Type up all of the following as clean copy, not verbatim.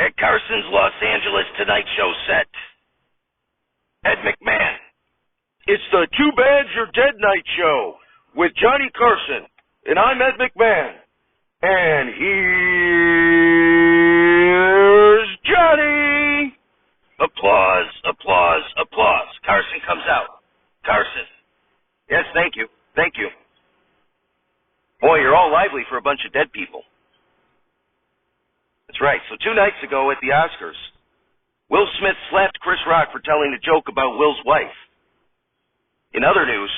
At Carson's Los Angeles Tonight Show set, Ed McMahon. It's the Too Bad You're Dead Night Show with Johnny Carson, and I'm Ed McMahon. And here's Johnny! Applause, applause, applause. Carson comes out. Carson. Yes, thank you. Thank you. Boy, you're all lively for a bunch of dead people. That's right. So 2 nights ago at the Oscars, Will Smith slapped Chris Rock for telling a joke about Will's wife. In other news,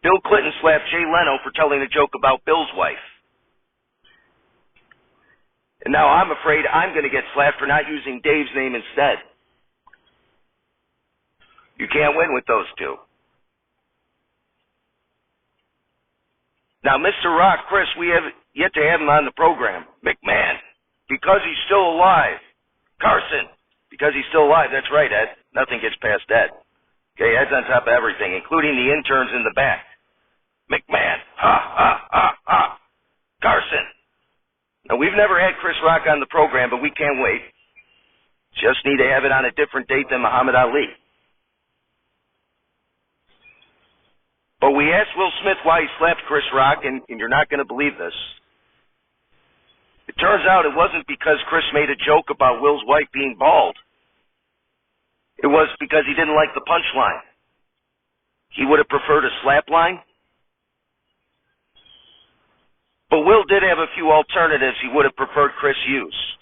Bill Clinton slapped Jay Leno for telling a joke about Bill's wife. And now I'm afraid I'm going to get slapped for not using Dave's name instead. You can't win with those two. Now, Mr. Rock, Chris, we have yet to have him on the program. McMahon, because he's still alive. Carson, because he's still alive. That's right, Ed. Nothing gets past Ed. Okay, Ed's on top of everything, including the interns in the back. McMahon, ha, ha, ha, ha. Carson. Now, we've never had Chris Rock on the program, but we can't wait. Just need to have it on a different date than Muhammad Ali. But we asked Will Smith why he slapped Chris Rock, and you're not going to believe this. It turns out it wasn't because Chris made a joke about Will's wife being bald. It was because he didn't like the punchline. He would have preferred a slap line. But Will did have a few alternatives he would have preferred Chris use.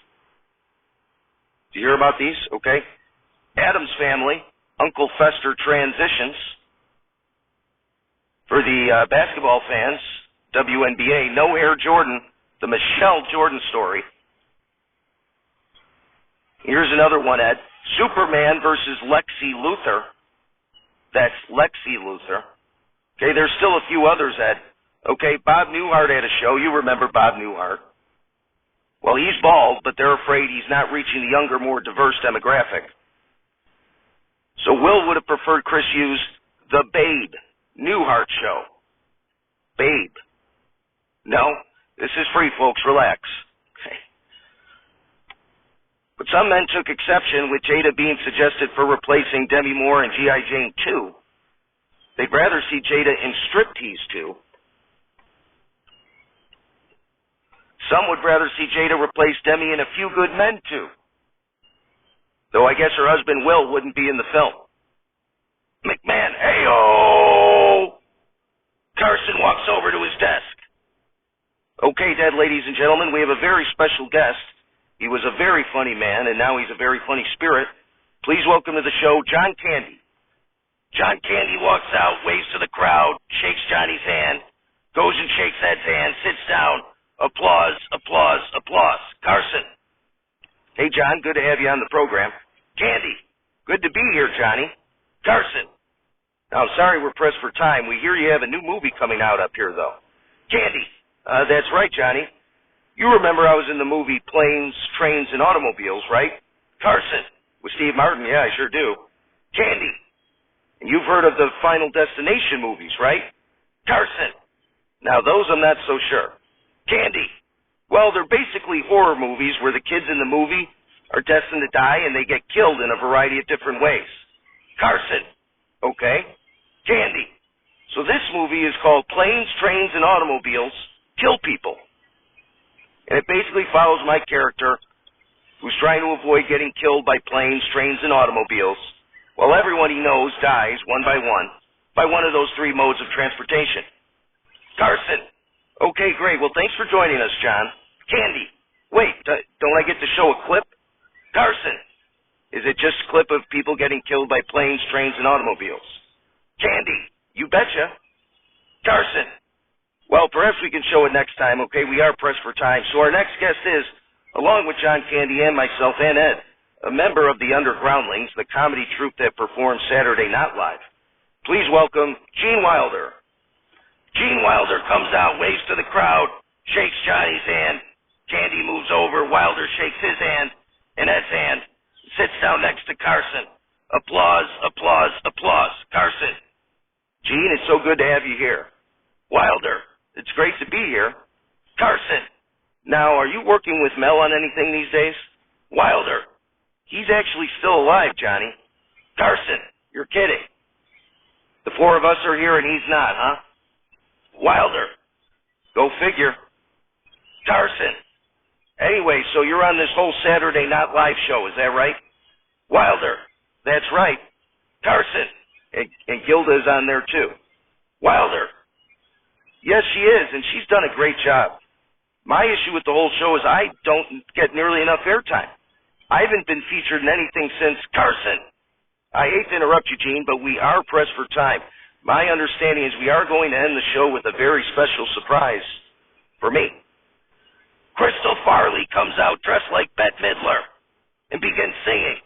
Do you hear about these? Okay. Adam's Family, Uncle Fester transitions. For the basketball fans, WNBA, No Air Jordan, the Michelle Jordan story. Here's another one, Ed. Superman versus Lexi Luthor. That's Lexi Luthor. Okay, there's still a few others, Ed. Okay, Bob Newhart had a show. You remember Bob Newhart. Well, he's bald, but they're afraid he's not reaching the younger, more diverse demographic. So Will would have preferred Chris use the Babe Newhart show. Babe. No, this is free, folks. Relax. Okay. But some men took exception with Jada being suggested for replacing Demi Moore in G.I. Jane 2. They'd rather see Jada in Striptease 2. Some would rather see Jada replace Demi in A Few Good Men 2. Though I guess her husband Will wouldn't be in the film. McMahon, hey-oh! Carson walks over to his desk. Okay, dead ladies and gentlemen, we have a very special guest. He was a very funny man, and now he's a very funny spirit. Please welcome to the show, John Candy. John Candy walks out, waves to the crowd, shakes Johnny's hand, goes and shakes Ed's hand, sits down. Applause, applause, applause. Carson. Hey, John, good to have you on the program. Candy. Good to be here, Johnny. Carson. Now, I'm sorry we're pressed for time. We hear you have a new movie coming out up here, though. Candy. That's right, Johnny. You remember I was in the movie Planes, Trains, and Automobiles, right? Carson. With Steve Martin, yeah, I sure do. Candy. And you've heard of the Final Destination movies, right? Carson. Now, those I'm not so sure. Candy. Well, they're basically horror movies where the kids in the movie are destined to die and they get killed in a variety of different ways. Carson. Okay. Candy. So this movie is called Planes, Trains, and Automobiles Kill People. And it basically follows my character who's trying to avoid getting killed by planes, trains, and automobiles while everyone he knows dies one by one of those 3 modes of transportation. Carson. Okay, great. Well, thanks for joining us, John. Candy. Wait, don't I get to show a clip? Carson. Is it just a clip of people getting killed by planes, trains, and automobiles? Candy. You betcha. Carson. Well, perhaps we can show it next time, okay? We are pressed for time. So our next guest is, along with John Candy and myself and Ed, a member of the Undergroundlings, the comedy troupe that performs Saturday Night Live. Please welcome Gene Wilder. Gene Wilder comes out, waves to the crowd, shakes Johnny's hand. Candy moves over, Wilder shakes his hand, and Ed's hand, sits down next to Carson. Applause, applause, applause. Carson. Gene, it's so good to have you here. Wilder. It's great to be here. Carson. Now, are you working with Mel on anything these days? Wilder. He's actually still alive, Johnny. Carson, you're kidding. The four of us are here and he's not, huh? Wilder. Go figure. Carson. Anyway, so you're on this whole Saturday Night Live show, is that right? Wilder. That's right. Carson. And Gilda's on there too. Wilder. Yes, she is, and she's done a great job. My issue with the whole show is I don't get nearly enough airtime. I haven't been featured in anything since Carson. I hate to interrupt you, Gene, but we are pressed for time. My understanding is we are going to end the show with a very special surprise for me. Crystal Farley comes out dressed like Bette Midler and begins singing.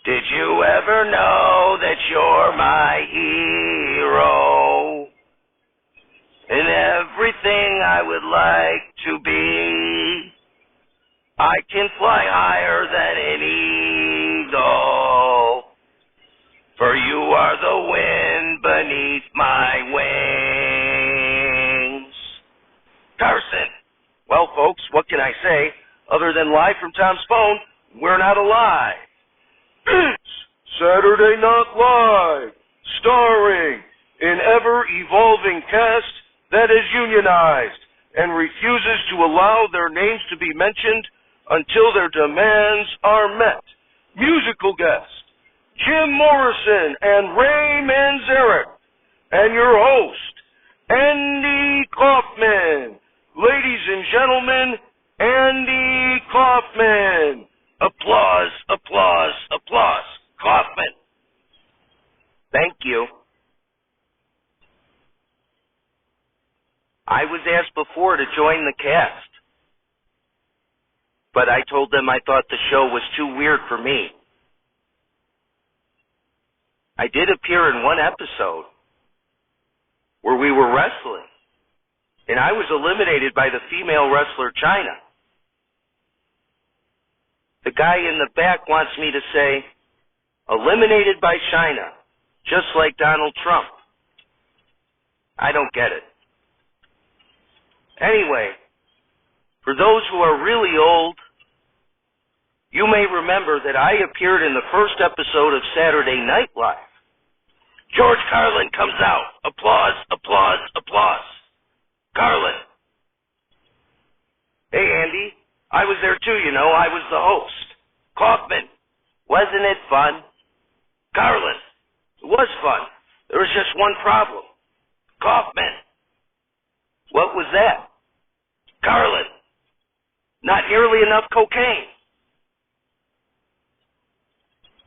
Did you ever know that you're my hero? And everything I would like to be, I can fly higher than an eagle. For you are the wind beneath my wings. Carson. Well, folks, what can I say? Other than live from Tom's phone, we're not alive. It's Saturday Night Live, starring an ever-evolving cast that is unionized and refuses to allow their names to be mentioned until their demands are met. Musical guests, Jim Morrison and Ray Manzarek, and your host, Andy Kaufman. Ladies and gentlemen, Andy Kaufman. Applause, applause, applause. Kaufman. Thank you. I was asked before to join the cast, but I told them I thought the show was too weird for me. I did appear in one episode where we were wrestling, and I was eliminated by the female wrestler Chyna. The guy in the back wants me to say, eliminated by Chyna, just like Donald Trump. I don't get it. Anyway, for those who are really old, you may remember that I appeared in the first episode of Saturday Night Live. George Carlin comes out. Applause, applause, applause. Carlin. Hey, Andy. I was there too, you know. I was the host. Kaufman. Wasn't it fun? Carlin. It was fun. There was just one problem. Kaufman. What was that? Carlin. Not nearly enough cocaine.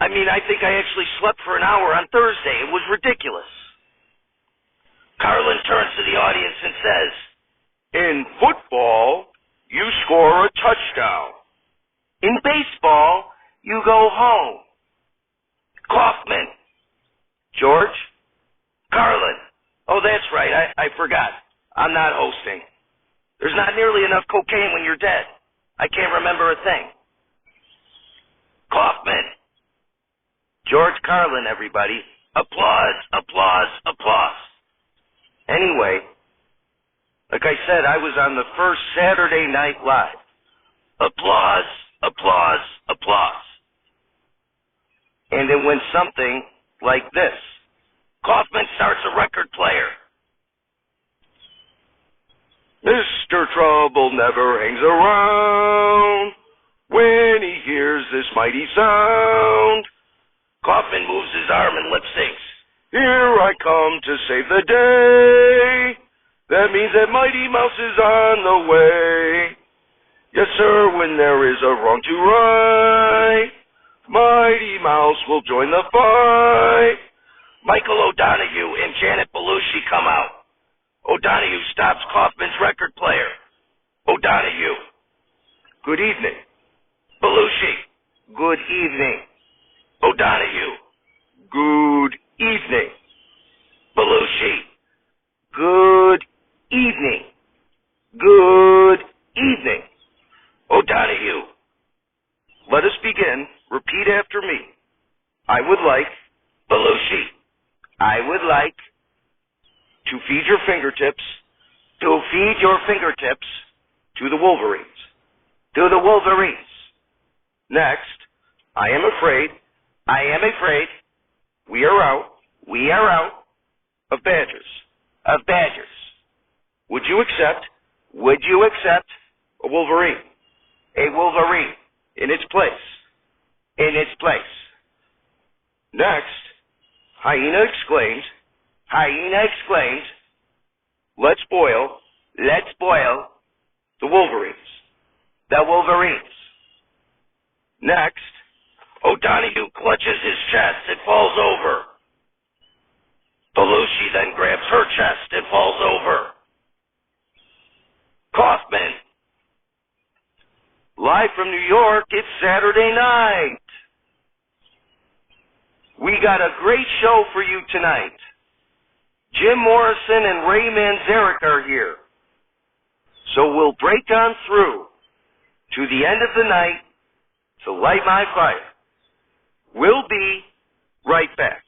I mean, I think I actually slept for an hour on Thursday. It was ridiculous. Carlin turns to the audience and says, in football, you score a touchdown. in baseball, you go home. Kaufman. George? Carlin. Oh, that's right. I forgot. I'm not hosting. There's not nearly enough cocaine when you're dead. I can't remember a thing. Kaufman. George Carlin, everybody. Applause, applause, applause. Anyway, like I said, I was on the first Saturday Night Live. Applause, applause, applause. And it went something like this. Kaufman starts a record player. Mr. Trouble never hangs around when he hears this mighty sound. Kaufman moves his arm and lip syncs. Here I come to save the day. That means that Mighty Mouse is on the way. Yes, sir, when there is a wrong to right, Mighty Mouse will join the fight. Michael O'Donoghue and Janet Belushi come out. O'Donoghue stops Kaufman's record player. O'Donoghue. Good evening. Belushi. Good evening. O'Donoghue. Good evening. Belushi. Good evening. Good evening. O'Donoghue. Let us begin. Repeat after me. I would like. Belushi. I would like to feed your fingertips. To feed your fingertips. To the Wolverines. To the Wolverines. Next, I am afraid, we are out of badgers. Would you accept a wolverine? In its place. Next, Hyena exclaimed, let's boil the wolverines. Next, O'Donoghue clutches his chest and falls over. Belushi then grabs her chest and falls over. Kaufman. Live from New York, it's Saturday night. We got a great show for you tonight. Jim Morrison and Ray Manzarek are here. So we'll break on through to the end of the night to light my fire. We'll be right back.